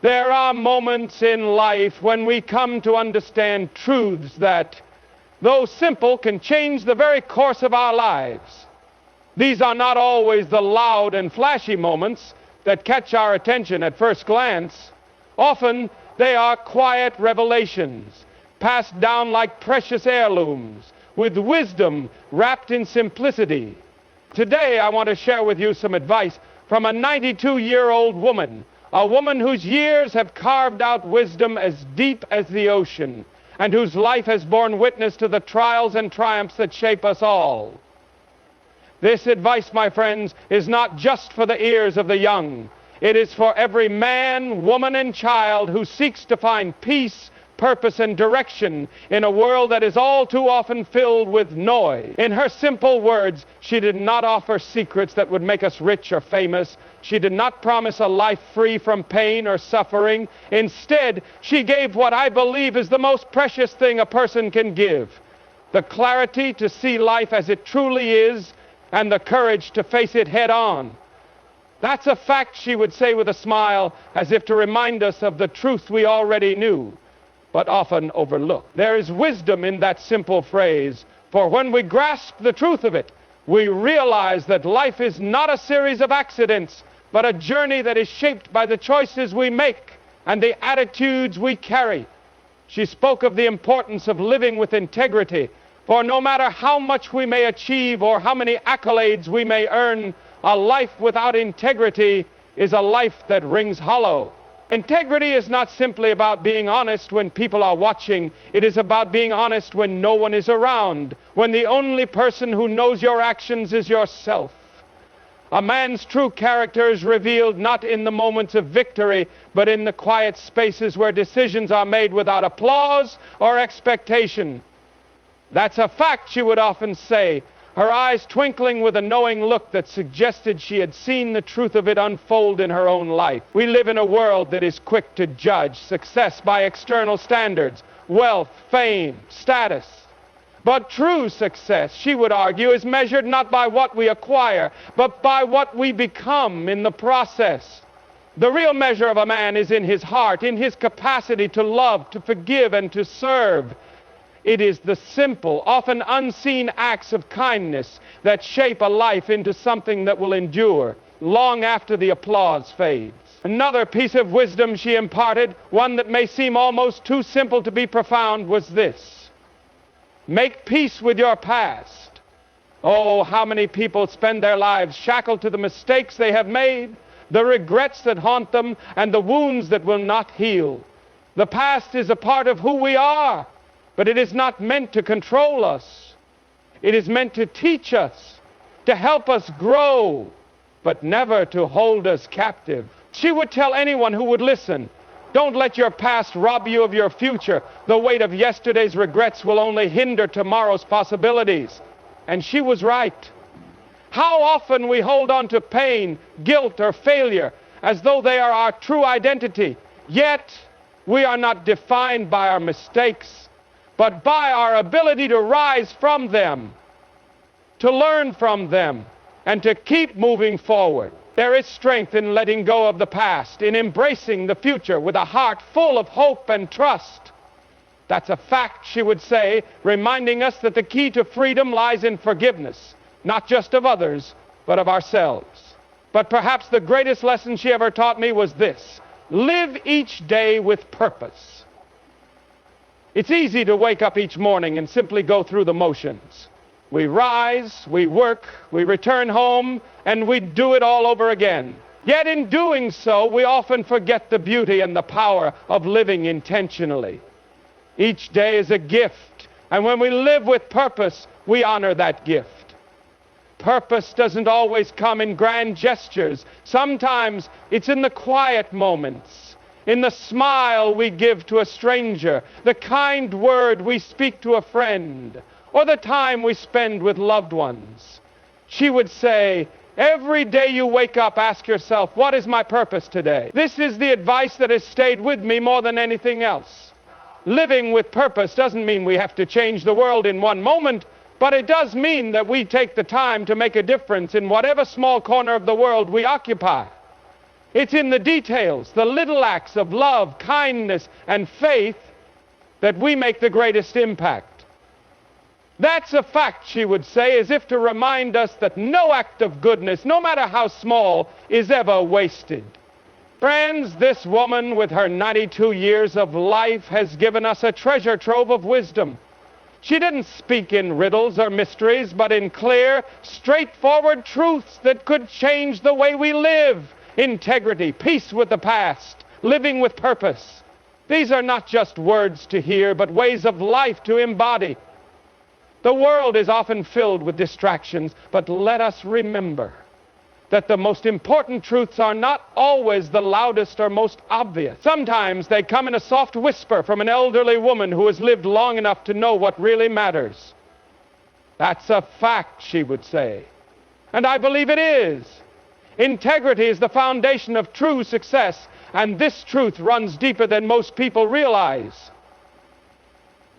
There are moments in life when we come to understand truths that, though simple, can change the very course of our lives. These are not always the loud and flashy moments that catch our attention at first glance. Often they are quiet revelations, passed down like precious heirlooms, with wisdom wrapped in simplicity. Today I want to share with you some advice from a 92-year-old woman, a woman whose years have carved out wisdom as deep as the ocean, and whose life has borne witness to the trials and triumphs that shape us all. This advice, my friends, is not just for the ears of the young. It is for every man, woman, and child who seeks to find peace, purpose, and direction in a world that is all too often filled with noise. In her simple words, she did not offer secrets that would make us rich or famous. She did not promise a life free from pain or suffering. Instead, she gave what I believe is the most precious thing a person can give: the clarity to see life as it truly is, and the courage to face it head on. That's a fact, she would say with a smile, as if to remind us of the truth we already knew, but often overlook. There is wisdom in that simple phrase, for when we grasp the truth of it, we realize that life is not a series of accidents, but a journey that is shaped by the choices we make and the attitudes we carry. She spoke of the importance of living with integrity, for no matter how much we may achieve or how many accolades we may earn, a life without integrity is a life that rings hollow. Integrity is not simply about being honest when people are watching. It is about being honest when no one is around, when the only person who knows your actions is yourself. A man's true character is revealed not in the moments of victory, but in the quiet spaces where decisions are made without applause or expectation. That's a fact, she would often say, her eyes twinkling with a knowing look that suggested she had seen the truth of it unfold in her own life. We live in a world that is quick to judge success by external standards, wealth, fame, status. But true success, she would argue, is measured not by what we acquire, but by what we become in the process. The real measure of a man is in his heart, in his capacity to love, to forgive, and to serve. It is the simple, often unseen acts of kindness that shape a life into something that will endure long after the applause fades. Another piece of wisdom she imparted, one that may seem almost too simple to be profound, was this: make peace with your past. Oh, how many people spend their lives shackled to the mistakes they have made, the regrets that haunt them, and the wounds that will not heal. The past is a part of who we are, but it is not meant to control us. It is meant to teach us, to help us grow, but never to hold us captive. She would tell anyone who would listen, don't let your past rob you of your future. The weight of yesterday's regrets will only hinder tomorrow's possibilities. And she was right. How often we hold on to pain, guilt, or failure as though they are our true identity. Yet we are not defined by our mistakes, but by our ability to rise from them, to learn from them, and to keep moving forward. There is strength in letting go of the past, in embracing the future with a heart full of hope and trust. That's a fact, she would say, reminding us that the key to freedom lies in forgiveness, not just of others, but of ourselves. But perhaps the greatest lesson she ever taught me was this: live each day with purpose. It's easy to wake up each morning and simply go through the motions. We rise, we work, we return home, and we do it all over again. Yet in doing so, we often forget the beauty and the power of living intentionally. Each day is a gift, and when we live with purpose, we honor that gift. Purpose doesn't always come in grand gestures. Sometimes it's in the quiet moments, in the smile we give to a stranger, the kind word we speak to a friend, or the time we spend with loved ones. She would say, every day you wake up, ask yourself, what is my purpose today? This is the advice that has stayed with me more than anything else. Living with purpose doesn't mean we have to change the world in one moment, but it does mean that we take the time to make a difference in whatever small corner of the world we occupy. It's in the details, the little acts of love, kindness, and faith that we make the greatest impact. That's a fact, she would say, as if to remind us that no act of goodness, no matter how small, is ever wasted. Friends, this woman with her 92 years of life has given us a treasure trove of wisdom. She didn't speak in riddles or mysteries, but in clear, straightforward truths that could change the way we live. Integrity, peace with the past, living with purpose. These are not just words to hear, but ways of life to embody. The world is often filled with distractions, but let us remember that the most important truths are not always the loudest or most obvious. Sometimes they come in a soft whisper from an elderly woman who has lived long enough to know what really matters. That's a fact, she would say. And I believe it is. Integrity is the foundation of true success, and this truth runs deeper than most people realize.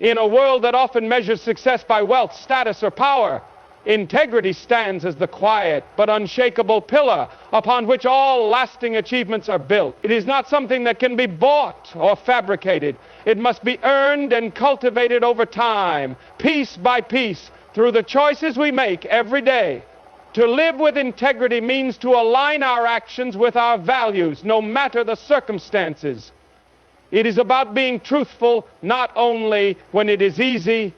In a world that often measures success by wealth, status, or power, integrity stands as the quiet but unshakable pillar upon which all lasting achievements are built. It is not something that can be bought or fabricated. It must be earned and cultivated over time, piece by piece, through the choices we make every day. To live with integrity means to align our actions with our values, no matter the circumstances. It is about being truthful not only when it is easy,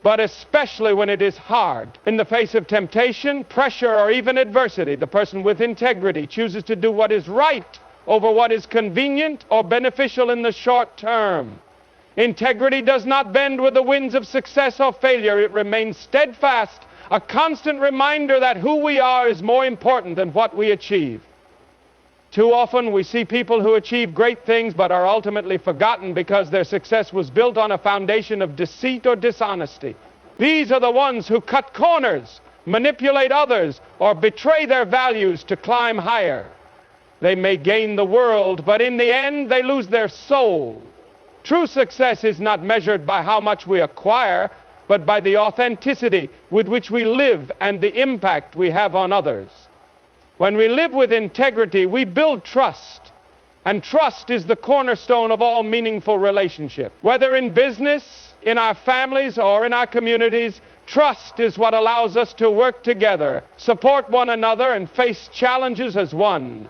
but especially when it is hard. In the face of temptation, pressure, or even adversity, the person with integrity chooses to do what is right over what is convenient or beneficial in the short term. Integrity does not bend with the winds of success or failure. It remains steadfast, a constant reminder that who we are is more important than what we achieve. Too often we see people who achieve great things but are ultimately forgotten because their success was built on a foundation of deceit or dishonesty. These are the ones who cut corners, manipulate others, or betray their values to climb higher. They may gain the world, but in the end they lose their soul. True success is not measured by how much we acquire, but by the authenticity with which we live and the impact we have on others. When we live with integrity, we build trust, and trust is the cornerstone of all meaningful relationships. Whether in business, in our families, or in our communities, trust is what allows us to work together, support one another, and face challenges as one.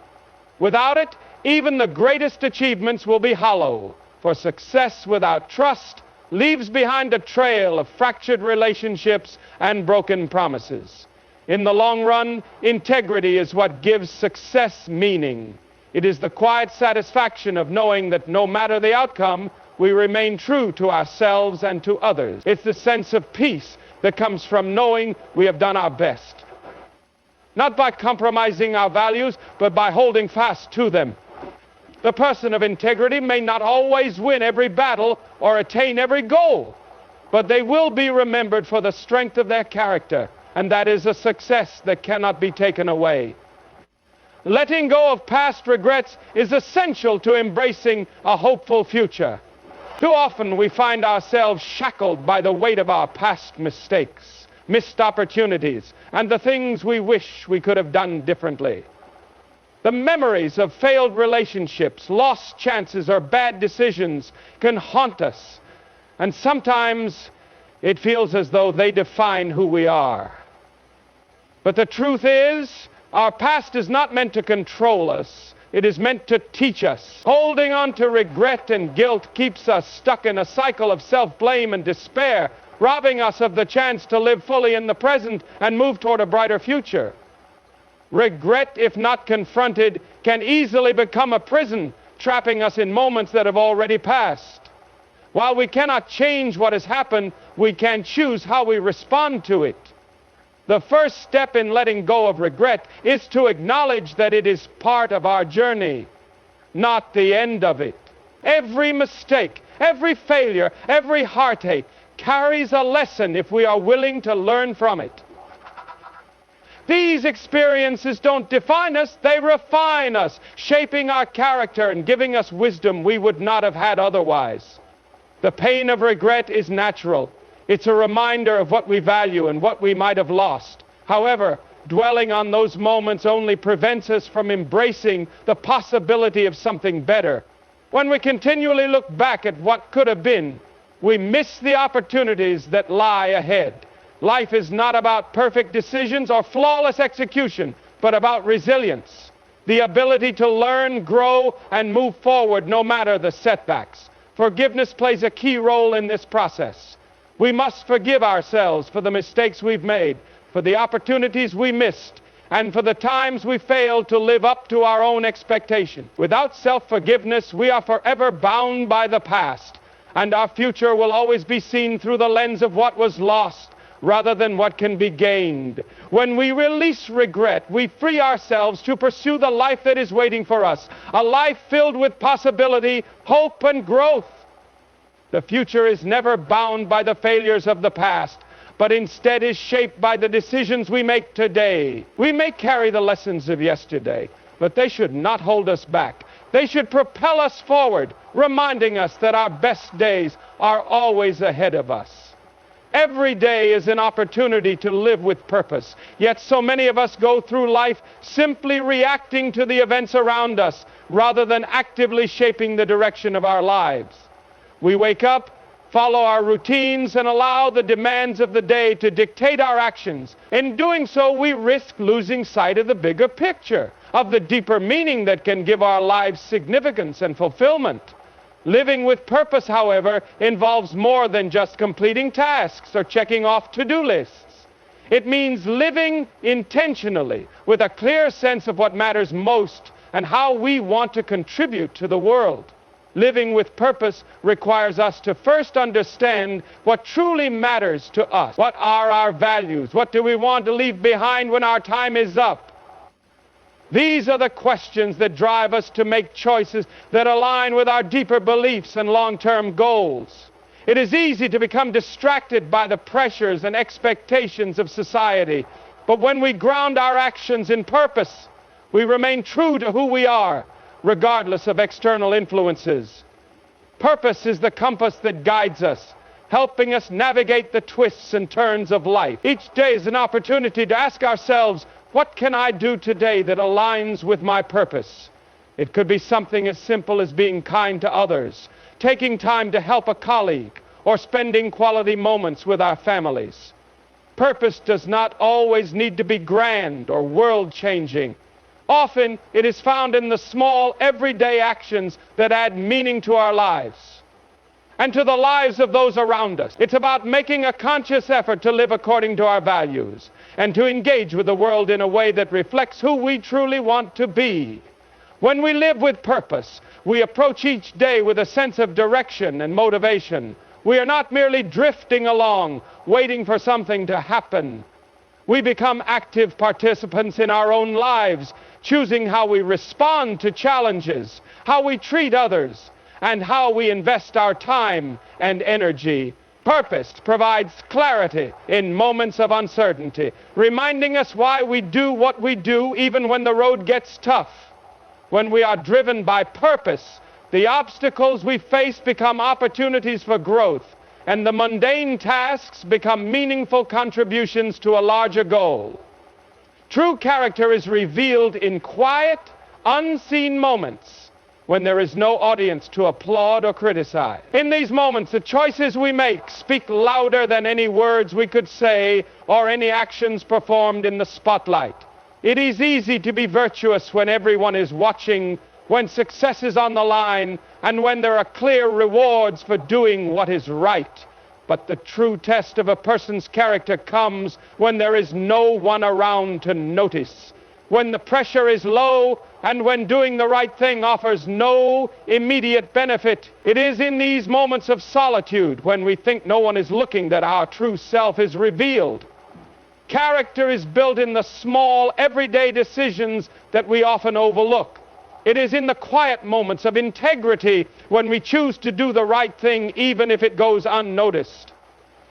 Without it, even the greatest achievements will be hollow, for success without trust leaves behind a trail of fractured relationships and broken promises. In the long run, integrity is what gives success meaning. It is the quiet satisfaction of knowing that no matter the outcome, we remain true to ourselves and to others. It's the sense of peace that comes from knowing we have done our best. Not by compromising our values, but by holding fast to them. The person of integrity may not always win every battle or attain every goal, but they will be remembered for the strength of their character, and that is a success that cannot be taken away. Letting go of past regrets is essential to embracing a hopeful future. Too often we find ourselves shackled by the weight of our past mistakes, missed opportunities, and the things we wish we could have done differently. The memories of failed relationships, lost chances, or bad decisions can haunt us, and sometimes it feels as though they define who we are. But the truth is, our past is not meant to control us. It is meant to teach us. Holding on to regret and guilt keeps us stuck in a cycle of self-blame and despair, robbing us of the chance to live fully in the present and move toward a brighter future. Regret, if not confronted, can easily become a prison, trapping us in moments that have already passed. While we cannot change what has happened, we can choose how we respond to it. The first step in letting go of regret is to acknowledge that it is part of our journey, not the end of it. Every mistake, every failure, every heartache carries a lesson if we are willing to learn from it. These experiences don't define us, they refine us, shaping our character and giving us wisdom we would not have had otherwise. The pain of regret is natural. It's a reminder of what we value and what we might have lost. However, Dwelling on those moments only prevents us from embracing the possibility of something better. When we continually look back at what could have been, we miss the opportunities that lie ahead. Life is not about perfect decisions or flawless execution, but about resilience, the ability to learn, grow, and move forward no matter the setbacks. Forgiveness plays a key role in this process. We must forgive ourselves for the mistakes we've made, for the opportunities we missed, and for the times we failed to live up to our own expectations. Without self-forgiveness, we are forever bound by the past, and our future will always be seen through the lens of what was lost rather than what can be gained. When we release regret, we free ourselves to pursue the life that is waiting for us, a life filled with possibility, hope, and growth. The future is never bound by the failures of the past, but instead is shaped by the decisions we make today. We may carry the lessons of yesterday, but they should not hold us back. They should propel us forward, reminding us that our best days are always ahead of us. Every day is an opportunity to live with purpose, yet so many of us go through life simply reacting to the events around us rather than actively shaping the direction of our lives. We wake up, follow our routines, and allow the demands of the day to dictate our actions. In doing so, we risk losing sight of the bigger picture, of the deeper meaning that can give our lives significance and fulfillment. Living with purpose, however, involves more than just completing tasks or checking off to-do lists. It means living intentionally with a clear sense of what matters most and how we want to contribute to the world. Living with purpose requires us to first understand what truly matters to us. What are our values? What do we want to leave behind when our time is up? These are the questions that drive us to make choices that align with our deeper beliefs and long-term goals. It is easy to become distracted by the pressures and expectations of society, but when we ground our actions in purpose, we remain true to who we are, regardless of external influences. Purpose is the compass that guides us, helping us navigate the twists and turns of life. Each day is an opportunity to ask ourselves, what can I do today that aligns with my purpose? It could be something as simple as being kind to others, taking time to help a colleague, or spending quality moments with our families. Purpose does not always need to be grand or world-changing. Often, it is found in the small, everyday actions that add meaning to our lives and to the lives of those around us. It's about making a conscious effort to live according to our values and to engage with the world in a way that reflects who we truly want to be. When we live with purpose, we approach each day with a sense of direction and motivation. We are not merely drifting along, waiting for something to happen. We become active participants in our own lives, choosing how we respond to challenges, how we treat others, and how we invest our time and energy. Purpose provides clarity in moments of uncertainty, reminding us why we do what we do even when the road gets tough. When we are driven by purpose, the obstacles we face become opportunities for growth, and the mundane tasks become meaningful contributions to a larger goal. True character is revealed in quiet, unseen moments when there is no audience to applaud or criticize. In these moments, the choices we make speak louder than any words we could say or any actions performed in the spotlight. It is easy to be virtuous when everyone is watching, when success is on the line, and when there are clear rewards for doing what is right. But the true test of a person's character comes when there is no one around to notice, when the pressure is low, and when doing the right thing offers no immediate benefit. It is in these moments of solitude, when we think no one is looking, that our true self is revealed. Character is built in the small, everyday decisions that we often overlook. It is in the quiet moments of integrity when we choose to do the right thing even if it goes unnoticed.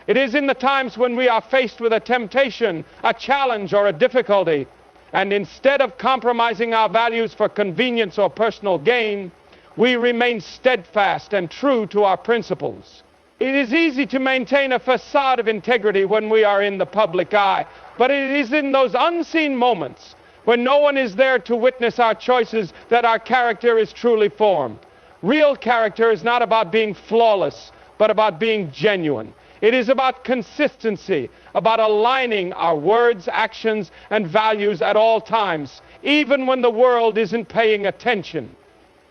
It is in the times when we are faced with a temptation, a challenge, or a difficulty, and instead of compromising our values for convenience or personal gain, we remain steadfast and true to our principles. It is easy to maintain a facade of integrity when we are in the public eye, but it is in those unseen moments when no one is there to witness our choices that our character is truly formed. Real character is not about being flawless, but about being genuine. It is about consistency, about aligning our words, actions, and values at all times, even when the world isn't paying attention.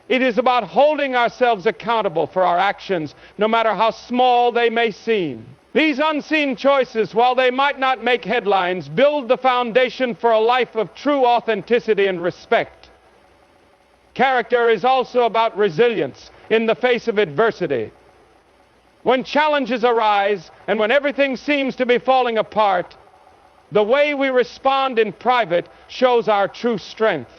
It is about holding ourselves accountable for our actions, no matter how small they may seem. These unseen choices, while they might not make headlines, build the foundation for a life of true authenticity and respect. Character is also about resilience in the face of adversity. When challenges arise and when everything seems to be falling apart, the way we respond in private shows our true strength.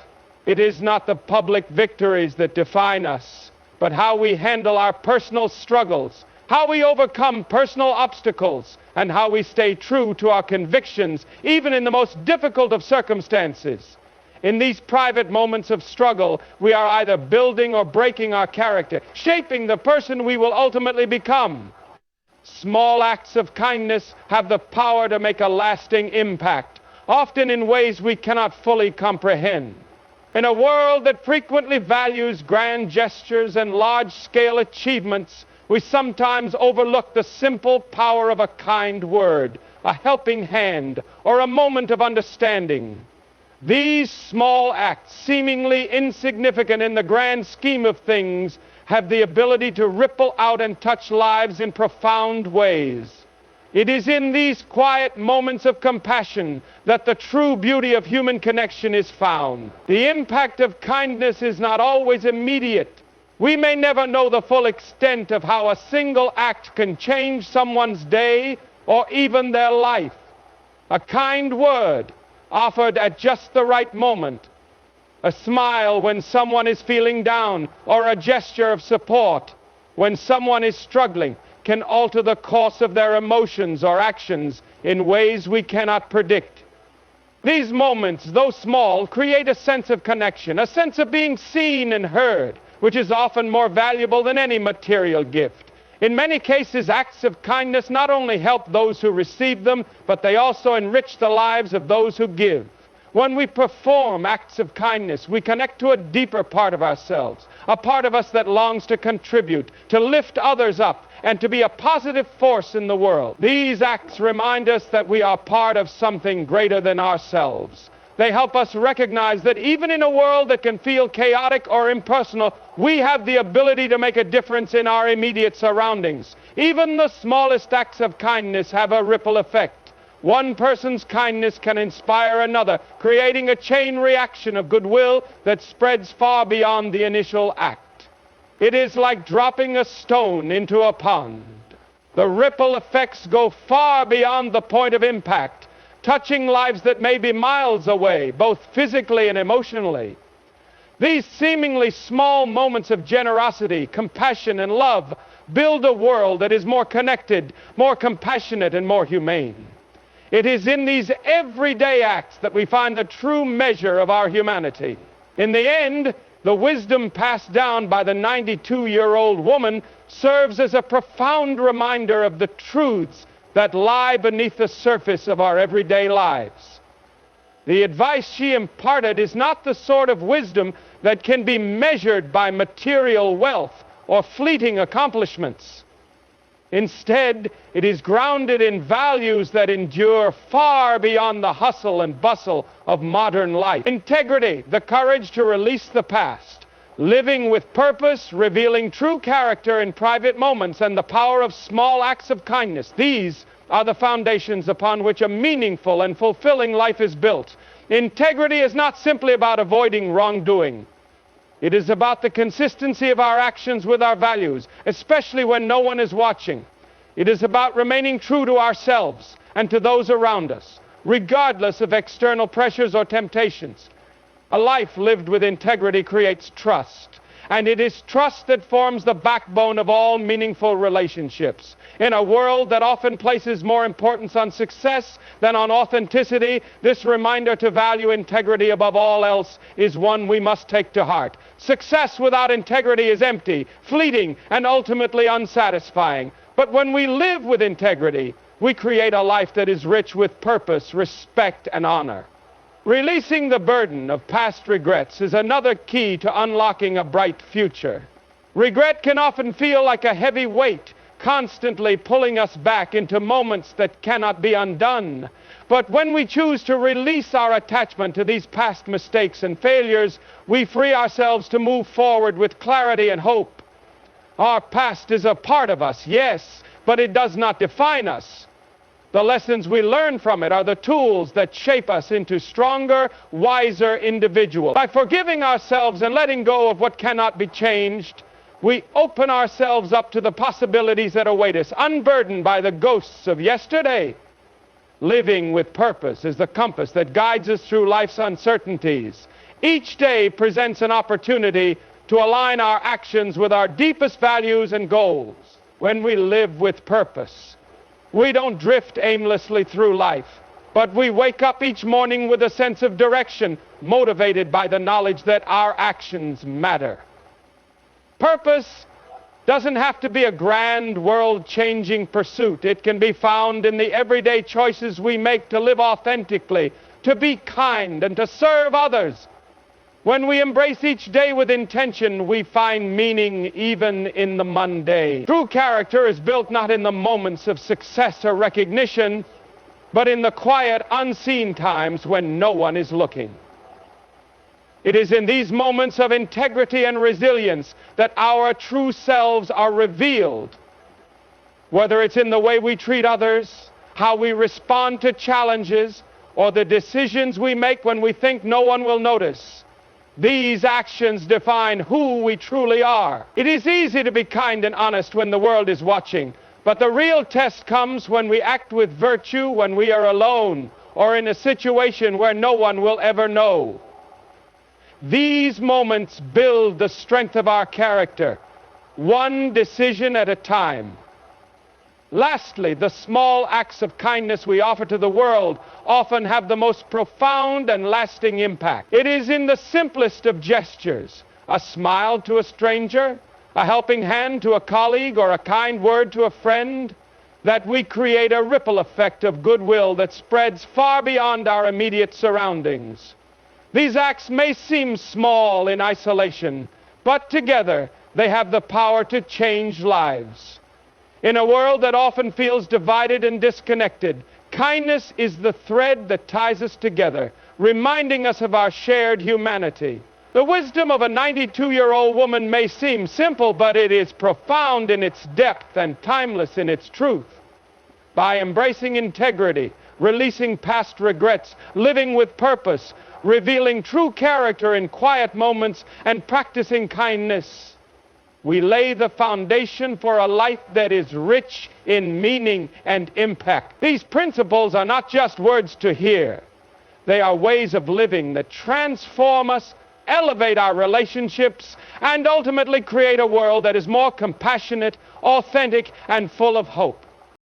It is not the public victories that define us, but how we handle our personal struggles, how we overcome personal obstacles, and how we stay true to our convictions, even in the most difficult of circumstances. In these private moments of struggle, we are either building or breaking our character, shaping the person we will ultimately become. Small acts of kindness have the power to make a lasting impact, often in ways we cannot fully comprehend. In a world that frequently values grand gestures and large-scale achievements, we sometimes overlook the simple power of a kind word, a helping hand, or a moment of understanding. These small acts, seemingly insignificant in the grand scheme of things, have the ability to ripple out and touch lives in profound ways. It is in these quiet moments of compassion that the true beauty of human connection is found. The impact of kindness is not always immediate. We may never know the full extent of how a single act can change someone's day or even their life. A kind word offered at just the right moment, a smile when someone is feeling down, or a gesture of support when someone is struggling, can alter the course of their emotions or actions in ways we cannot predict. These moments, though small, create a sense of connection, a sense of being seen and heard, which is often more valuable than any material gift. In many cases, acts of kindness not only help those who receive them, but they also enrich the lives of those who give. When we perform acts of kindness, we connect to a deeper part of ourselves, a part of us that longs to contribute, to lift others up, and to be a positive force in the world. These acts remind us that we are part of something greater than ourselves. They help us recognize that even in a world that can feel chaotic or impersonal, we have the ability to make a difference in our immediate surroundings. Even the smallest acts of kindness have a ripple effect. One person's kindness can inspire another, creating a chain reaction of goodwill that spreads far beyond the initial act. It is like dropping a stone into a pond. The ripple effects go far beyond the point of impact, touching lives that may be miles away, both physically and emotionally. These seemingly small moments of generosity, compassion, and love build a world that is more connected, more compassionate, and more humane. It is in these everyday acts that we find the true measure of our humanity. In the end, the wisdom passed down by the 92-year-old woman serves as a profound reminder of the truths that lie beneath the surface of our everyday lives. The advice she imparted is not the sort of wisdom that can be measured by material wealth or fleeting accomplishments. Instead, it is grounded in values that endure far beyond the hustle and bustle of modern life. Integrity, the courage to release the past, living with purpose, revealing true character in private moments, and the power of small acts of kindness. These are the foundations upon which a meaningful and fulfilling life is built. Integrity is not simply about avoiding wrongdoing. It is about the consistency of our actions with our values, especially when no one is watching. It is about remaining true to ourselves and to those around us, regardless of external pressures or temptations. A life lived with integrity creates trust, and it is trust that forms the backbone of all meaningful relationships. In a world that often places more importance on success than on authenticity, this reminder to value integrity above all else is one we must take to heart. Success without integrity is empty, fleeting, and ultimately unsatisfying. But when we live with integrity, we create a life that is rich with purpose, respect, and honor. Releasing the burden of past regrets is another key to unlocking a bright future. Regret can often feel like a heavy weight, constantly pulling us back into moments that cannot be undone. But when we choose to release our attachment to these past mistakes and failures, we free ourselves to move forward with clarity and hope. Our past is a part of us, yes, but it does not define us. The lessons we learn from it are the tools that shape us into stronger, wiser individuals. By forgiving ourselves and letting go of what cannot be changed, we open ourselves up to the possibilities that await us, unburdened by the ghosts of yesterday. Living with purpose is the compass that guides us through life's uncertainties. Each day presents an opportunity to align our actions with our deepest values and goals. When we live with purpose, we don't drift aimlessly through life, but we wake up each morning with a sense of direction, motivated by the knowledge that our actions matter. Purpose doesn't have to be a grand, world-changing pursuit. It can be found in the everyday choices we make to live authentically, to be kind, and to serve others. When we embrace each day with intention, we find meaning even in the mundane. True character is built not in the moments of success or recognition, but in the quiet, unseen times when no one is looking. It is in these moments of integrity and resilience that our true selves are revealed. Whether it's in the way we treat others, how we respond to challenges, or the decisions we make when we think no one will notice, these actions define who we truly are. It is easy to be kind and honest when the world is watching, but the real test comes when we act with virtue when we are alone or in a situation where no one will ever know. These moments build the strength of our character, one decision at a time. Lastly, the small acts of kindness we offer to the world often have the most profound and lasting impact. It is in the simplest of gestures, a smile to a stranger, a helping hand to a colleague, or a kind word to a friend, that we create a ripple effect of goodwill that spreads far beyond our immediate surroundings. These acts may seem small in isolation, but together they have the power to change lives. In a world that often feels divided and disconnected, kindness is the thread that ties us together, reminding us of our shared humanity. The wisdom of a 92-year-old woman may seem simple, but it is profound in its depth and timeless in its truth. By embracing integrity, releasing past regrets, living with purpose, revealing true character in quiet moments, and practicing kindness, we lay the foundation for a life that is rich in meaning and impact. These principles are not just words to hear. They are ways of living that transform us, elevate our relationships, and ultimately create a world that is more compassionate, authentic, and full of hope.